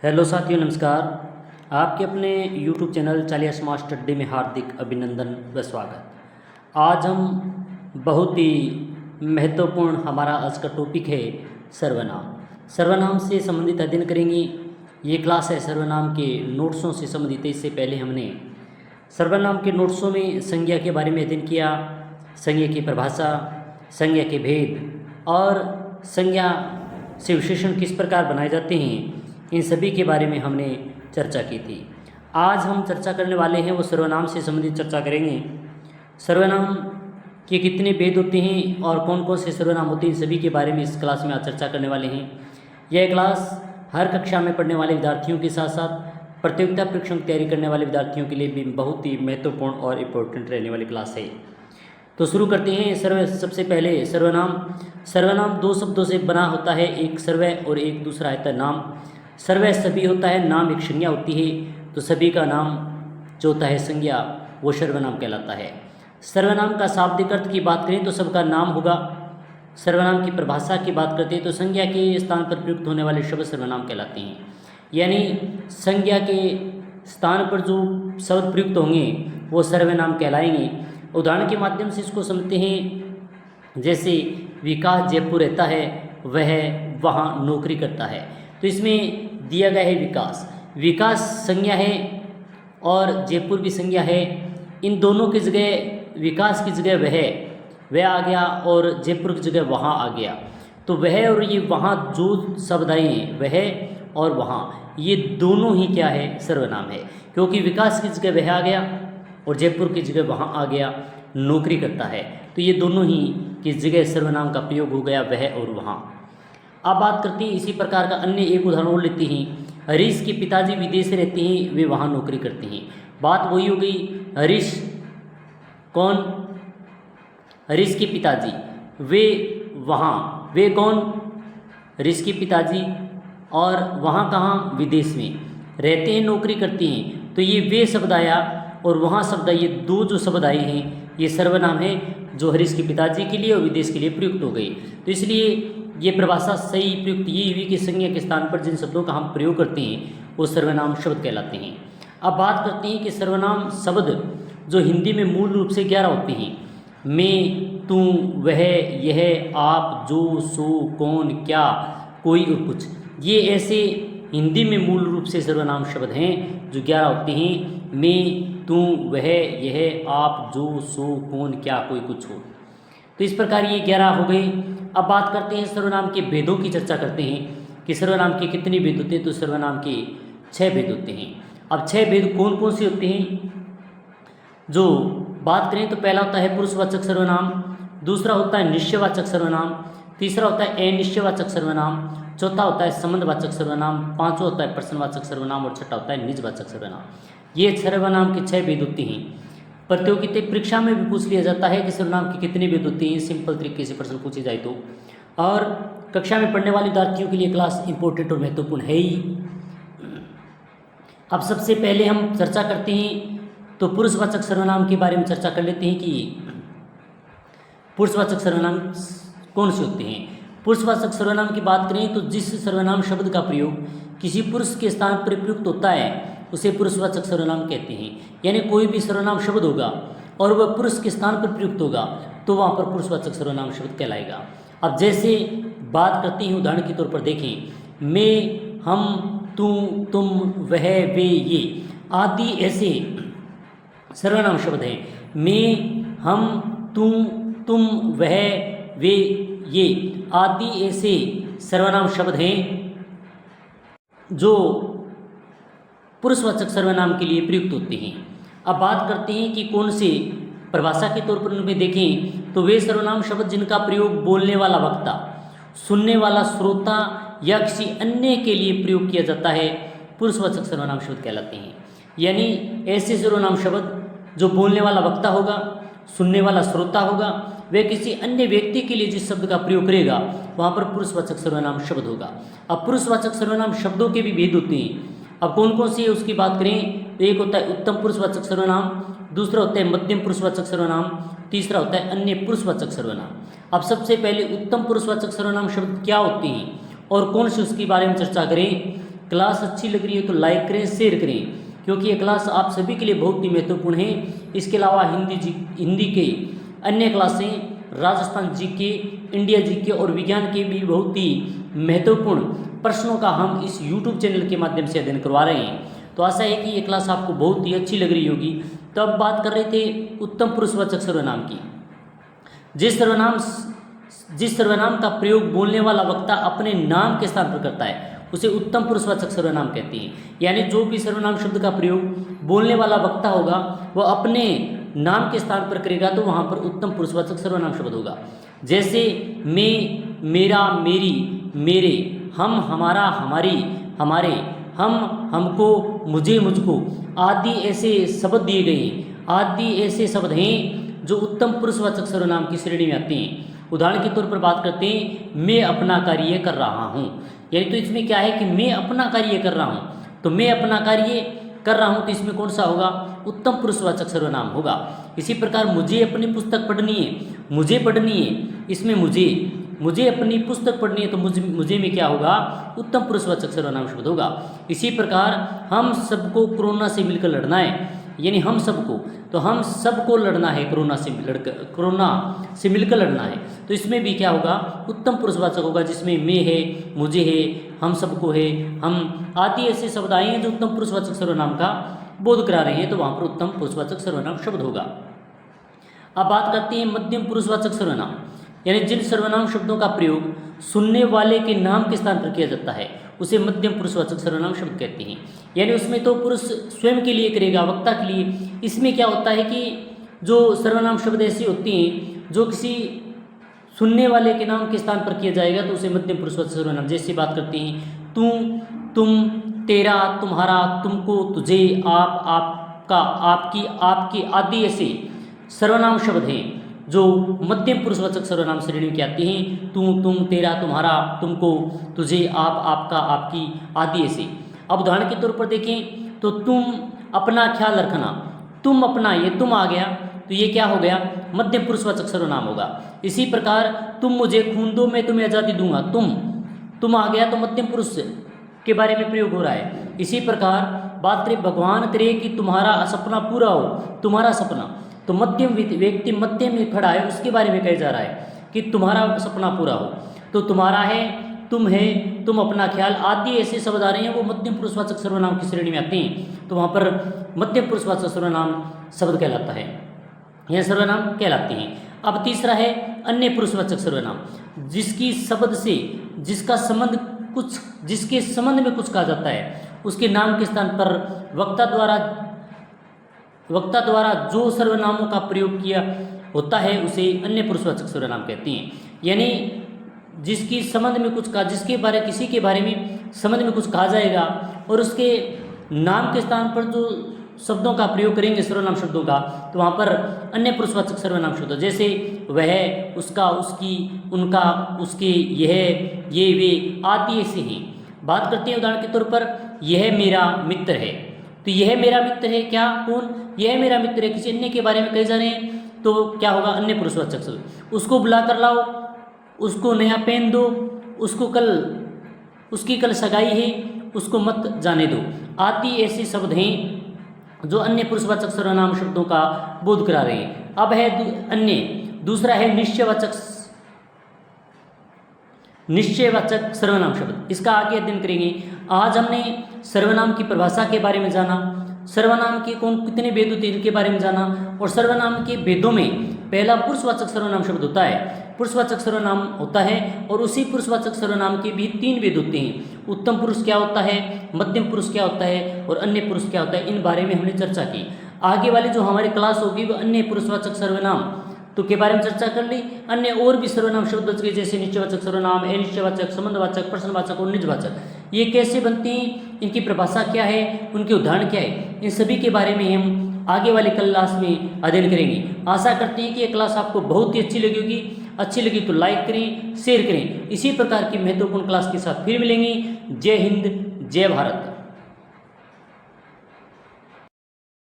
Hello साथियों, नमस्कार। आपके अपने यूट्यूब चैनल चालिया स्मार्ट स्टडी में हार्दिक अभिनंदन व स्वागत। आज हम बहुत ही महत्वपूर्ण हमारा आज का टॉपिक है सर्वनाम। सर्वनाम से संबंधित अध्ययन करेंगे। ये क्लास है सर्वनाम के नोट्सों से संबंधित। इससे पहले हमने सर्वनाम के नोट्सों में संज्ञा के बारे में अध्ययन किया, संज्ञा की परिभाषा, संज्ञा के भेद और संज्ञा से विशेषण किस प्रकार बनाए जाते हैं, इन सभी के बारे में हमने चर्चा की थी। आज हम चर्चा करने वाले हैं वो सर्वनाम से संबंधित चर्चा करेंगे। सर्वनाम के कितने भेद होते हैं और कौन कौन से सर्वनाम होते हैं, इन सभी के बारे में इस क्लास में आज चर्चा करने वाले हैं। यह क्लास हर कक्षा में पढ़ने वाले विद्यार्थियों के साथ साथ प्रतियोगिता परीक्षा की तैयारी करने वाले विद्यार्थियों के लिए भी बहुत ही महत्वपूर्ण और इम्पोर्टेंट रहने वाली क्लास है। तो शुरू करते हैं। सबसे पहले सर्वनाम दो शब्दों से बना होता है, एक सर्वय और एक दूसरा होता है नाम। सर्वय सभी होता है, नाम एक संज्ञा होती है, तो सभी का नाम जो होता है संज्ञा वो सर्वनाम कहलाता है। सर्वनाम का शाब्दिक अर्थ की बात करें तो सबका नाम होगा। सर्वनाम की परिभाषा की बात करते हैं तो संज्ञा के स्थान पर प्रयुक्त होने वाले शब्द सर्वनाम कहलाते हैं। यानी संज्ञा के स्थान पर जो शब्द प्रयुक्त होंगे वो सर्वनाम कहलाएंगे। उदाहरण के माध्यम से इसको समझते हैं। जैसे विकास जयपुर रहता है, वह वहाँ नौकरी करता है। तो इसमें दिया गया है विकास संज्ञा है और जयपुर भी संज्ञा है। इन दोनों की जगह विकास की जगह वह आ गया और जयपुर की जगह वहाँ आ गया। तो वह और ये वहाँ जो शब्द आए हैं, वह और वहाँ, ये दोनों ही क्या है, सर्वनाम है। क्योंकि विकास की जगह वह आ गया और जयपुर की जगह वहाँ आ गया, नौकरी करता है, तो ये दोनों ही की जगह सर्वनाम का प्रयोग हो गया, वह और वहाँ। अब बात करते हैं इसी प्रकार का अन्य एक उदाहरण और लेते हैं। हरीश के पिताजी विदेश में रहते हैं, वे वहाँ नौकरी करते हैं। बात वही हो गई। हरीश कौन? हरीश के पिताजी, वे वहाँ, वे कौन? हरीश के पिताजी, और वहाँ कहाँ? विदेश में रहते हैं, नौकरी करते हैं। तो ये वे शब्द आया और वहाँ शब्द, ये दो जो शब्द आए हैं ये सर्वनाम है जो हरीश के पिताजी के लिए और विदेश के लिए प्रयुक्त हो गई। तो इसलिए ये परिभाषा सही प्रयुक्त ये हुई कि संज्ञा के स्थान पर जिन शब्दों का हम प्रयोग करते हैं वो सर्वनाम शब्द कहलाते हैं। अब बात करते हैं कि सर्वनाम शब्द जो हिंदी में मूल रूप से 11 होते हैं। मैं, तू, वह, यह, आप, जो, सो, कौन, क्या, कोई और कुछ, ये ऐसे हिंदी में मूल रूप से सर्वनाम शब्द हैं जो 11 होते हैं। मैं, तू, वह, यह, आप, जो, सो, कौन, क्या, कोई, कुछ हो। तो इस प्रकार ये 11 हो गए। अब बात करते हैं सर्वनाम के भेदों की चर्चा करते हैं कि सर्वनाम के कितने भेद होते हैं। तो सर्वनाम के 6 भेद होते हैं। अब 6 भेद कौन कौन से होते हैं जो बात करें तो पहला होता है पुरुषवाचक सर्वनाम, दूसरा होता है निश्चयवाचक सर्वनाम, तीसरा होता है अनिश्चयवाचक सर्वनाम, चौथा होता है संबंधवाचक सर्वनाम, पांचवा होता है प्रश्नवाचक सर्वनाम और छठा होता है निजवाचक सर्वनाम। ये सर्वनाम के 6 भेद होते हैं। प्रतियोगिता परीक्षा में भी पूछ लिया जाता है कि सर्वनाम के कितने भेद होते हैं, सिंपल तरीके से प्रश्न पूछे जाए तो। और कक्षा में पढ़ने वाले विद्यार्थियों के लिए क्लास इंपॉर्टेंट और महत्वपूर्ण है ही। अब सबसे पहले हम चर्चा करते हैं तो पुरुषवाचक सर्वनाम के बारे में चर्चा कर लेते हैं कि पुरुषवाचक सर्वनाम कौन से होते हैं। पुरुषवाचक सर्वनाम की बात करें तो जिस सर्वनाम शब्द का प्रयोग किसी पुरुष के स्थान पर प्रयुक्त होता है उसे पुरुषवाचक सर्वनाम कहते हैं। यानी कोई भी सर्वनाम शब्द होगा और वह पुरुष के स्थान पर प्रयुक्त होगा तो वहाँ पर पुरुषवाचक सर्वनाम शब्द कहलाएगा। अब जैसे बात करते हैं, उदाहरण के तौर पर देखें, मैं, हम, तू, तुम, वह, वे, ये आदि ऐसे सर्वनाम शब्द हैं। मैं, हम, तुम, वह, वे, ये आदि ऐसे सर्वनाम शब्द हैं जो पुरुषवाचक सर्वनाम के लिए प्रयुक्त होते हैं। अब बात करते हैं कि कौन से परिभाषा के तौर पर उनमें देखें तो वे सर्वनाम शब्द जिनका प्रयोग बोलने वाला वक्ता, सुनने वाला श्रोता या किसी अन्य के लिए प्रयोग किया जाता है पुरुषवाचक सर्वनाम शब्द कहलाते हैं। यानी ऐसे सर्वनाम शब्द जो बोलने वाला वक्ता होगा, सुनने वाला श्रोता होगा, वह किसी अन्य व्यक्ति के लिए जिस शब्द का प्रयोग करेगा वहाँ पर पुरुषवाचक सर्वनाम शब्द होगा। अब पुरुषवाचक सर्वनाम शब्दों के भी भेद होते हैं। अब कौन कौन से उसकी बात करें तो एक होता है उत्तम पुरुषवाचक सर्वनाम, दूसरा होता है मध्यम पुरुषवाचक सर्वनाम, तीसरा होता है अन्य पुरुषवाचक सर्वनाम। अब सबसे पहले उत्तम पुरुषवाचक सर्वनाम शब्द क्या होते हैं और कौन से उसके बारे में चर्चा करें क्लास अच्छी लग रही है तो लाइक करें, शेयर करें, क्योंकि ये क्लास आप सभी के लिए बहुत ही महत्वपूर्ण है। इसके अलावा हिंदी के अन्य क्लासें, राजस्थान जीके, इंडिया जीके और विज्ञान के भी बहुत ही महत्वपूर्ण प्रश्नों का हम इस YouTube चैनल के माध्यम से अध्ययन करवा रहे हैं। तो आशा है कि ये क्लास आपको बहुत ही अच्छी लग रही होगी। तो अब बात कर रहे थे उत्तम पुरुषवाचक सर्वनाम की। जिस सर्वनाम का प्रयोग बोलने वाला वक्ता अपने नाम के स्थान पर करता है उसे उत्तम पुरुषवाचक सर्वनाम कहते हैं। यानी जो भी सर्वनाम शब्द का प्रयोग बोलने वाला वक्ता होगा वह अपने नाम के स्थान पर करेगा तो वहाँ पर उत्तम पुरुषवाचक सर्वनाम शब्द होगा। जैसे मैं, मेरा, मेरी, मेरे, हम, हमारा, हमारी, हमारे, हम, हमको, मुझे, मुझको आदि ऐसे शब्द दिए गए हैं। आदि ऐसे शब्द हैं जो उत्तम पुरुषवाचक सर्वनाम की श्रेणी में आते हैं। उदाहरण के तौर पर बात करते हैं, मैं अपना कार्य कर रहा हूँ। यानी तो इसमें क्या है कि मैं अपना कार्य कर रहा हूँ, तो मैं अपना कार्य कर रहा हूँ तो इसमें कौन सा होगा? उत्तम पुरुषवाचक सर्वनाम होगा। इसी प्रकार मुझे अपनी पुस्तक पढ़नी है, मुझे पढ़नी है, इसमें मुझे अपनी पुस्तक पढ़नी है तो मुझे में क्या होगा? उत्तम पुरुषवाचक सर्वनाम शब्द होगा। इसी प्रकार हम सबको कोरोना से मिलकर लड़ना है, यानी हम सबको लड़ना है, कोरोना से मिलकर लड़ना है, तो इसमें भी क्या होगा? उत्तम पुरुषवाचक होगा, जिसमें मैं है, मुझे है, हम सबको है, हम आदि ऐसे शब्द आए हैं जो उत्तम पुरुषवाचक सर्वनाम का बोध करा रहे हैं, तो वहाँ पर उत्तम पुरुषवाचक सर्वनाम शब्द होगा। अब बात करते हैं मध्यम पुरुषवाचक सर्वनाम, यानी जिन सर्वनाम शब्दों का प्रयोग सुनने वाले के नाम के स्थान पर किया जाता है उसे मध्यम पुरुषवाचक सर्वनाम शब्द कहते हैं। यानी उसमें तो पुरुष स्वयं के लिए करेगा, वक्ता के लिए। इसमें क्या होता है कि जो सर्वनाम शब्द ऐसी होती हैं जो किसी सुनने वाले के नाम के स्थान पर किया जाएगा तो उसे मध्यम पुरुषवाचक सर्वनाम। जैसे बात करते हैं तू, तुम, तेरा, तुम्हारा, तुमको, तुझे, आप, आपका, आपकी, आपके आदि ऐसे सर्वनाम शब्द हैं जो मध्यम पुरुषवाचक सर्वनाम श्रेणी के आते हैं। तू, तुम, तेरा, तुम्हारा, तुमको, तुझे, आप, आपका, आपकी आदि ऐसे। अब उदाहरण के तौर पर देखें तो तुम अपना ख्याल रखना, तुम अपना, ये तुम आ गया तो ये क्या हो गया? मध्यम पुरुषवाचक सर्वनाम होगा। इसी प्रकार तुम मुझे खून दो मैं तुम्हें आज़ादी दूंगा, तुम आ गया तो मध्यम पुरुष के बारे में प्रयोग हो रहा है। इसी प्रकार बात करें भगवान करे कि तुम्हारा सपना पूरा हो, तुम्हारा सपना, तो मध्यम व्यक्ति मध्य में खड़ा है, उसके बारे में कहा जा रहा है कि तुम्हारा सपना पूरा हो। तो तुम्हारा है, तुम है, तुम अपना ख्याल आदि ऐसे शब्द आ रहे हैं वो मध्यम पुरुषवाचक सर्वनाम की श्रेणी में आते हैं, तो वहाँ पर मध्यम पुरुषवाचक सर्वनाम शब्द कहलाता है, यह सर्वनाम कहलाते हैं। अब तीसरा है अन्य पुरुषवाचक सर्वनाम, जिसके संबंध में कुछ कहा जाता है, उसके नाम के स्थान पर वक्ता द्वारा जो सर्वनामों का प्रयोग किया होता है उसे अन्य पुरुषवाचक सर्वनाम कहते हैं। यानी जिसकी संबंध में कुछ कहा, किसी के बारे में संबंध में कुछ कहा जाएगा और उसके नाम के स्थान पर जो शब्दों का प्रयोग करेंगे सर्वनाम शब्दों का, तो वहाँ पर अन्य पुरुषवाचक सर्वनाम शब्द, जैसे वह, उसका, उसकी, उनका, उसके, यह, ये, वे आदि ऐसे हैं। बात करते हैं उदाहरण के तौर पर यह मेरा मित्र है, तो यह मेरा मित्र है, क्या, कौन? यह मेरा मित्र है, किसी अन्य के बारे में कहे जा रहे हैं तो क्या होगा? अन्य पुरुषवाचक शब्द। उसको बुला कर लाओ, उसको नया पेन दो, उसकी कल सगाई है, उसको मत जाने दो आदि ऐसे शब्द हैं जो अन्य पुरुषवाचक सर्वनाम शब्दों का बोध करा रहे हैं। अब है दूसरा है निश्चयवाचक सर्वनाम शब्द, इसका आगे अध्ययन करेंगे। आज हमने सर्वनाम की परिभाषा के बारे में जाना, सर्वनाम के कितने भेद होते हैं इनके बारे में जाना, और सर्वनाम के भेदों में पहला पुरुषवाचक सर्वनाम शब्द होता है, पुरुषवाचक सर्वनाम होता है, और उसी पुरुषवाचक सर्वनाम के भी 3 भेद होते हैं। उत्तम पुरुष क्या होता है, मध्यम पुरुष क्या होता है और अन्य पुरुष क्या होता है, इन बारे में हमने चर्चा की। आगे वाली जो हमारी क्लास होगी वो अन्य पुरुषवाचक सर्वनाम तो के बारे में चर्चा कर ली। अन्य और भी सर्वनाम शब्द बच गए, जैसे निश्चयवाचक सर्वनाम, अनिश्चयवाचक, संबंधवाचक, प्रश्नवाचक और निजवाचक। ये कैसे बनते हैं, इनकी परिभाषा क्या है, उनके उदाहरण क्या है, इन सभी के बारे में हम आगे वाले क्लास में अध्ययन करेंगे। आशा करते हैं कि ये क्लास आपको बहुत ही अच्छी लगेगी। अच्छी लगी तो लाइक करें, शेयर करें। इसी प्रकार की महत्वपूर्ण क्लास के साथ फिर मिलेंगे। जय हिंद, जय भारत।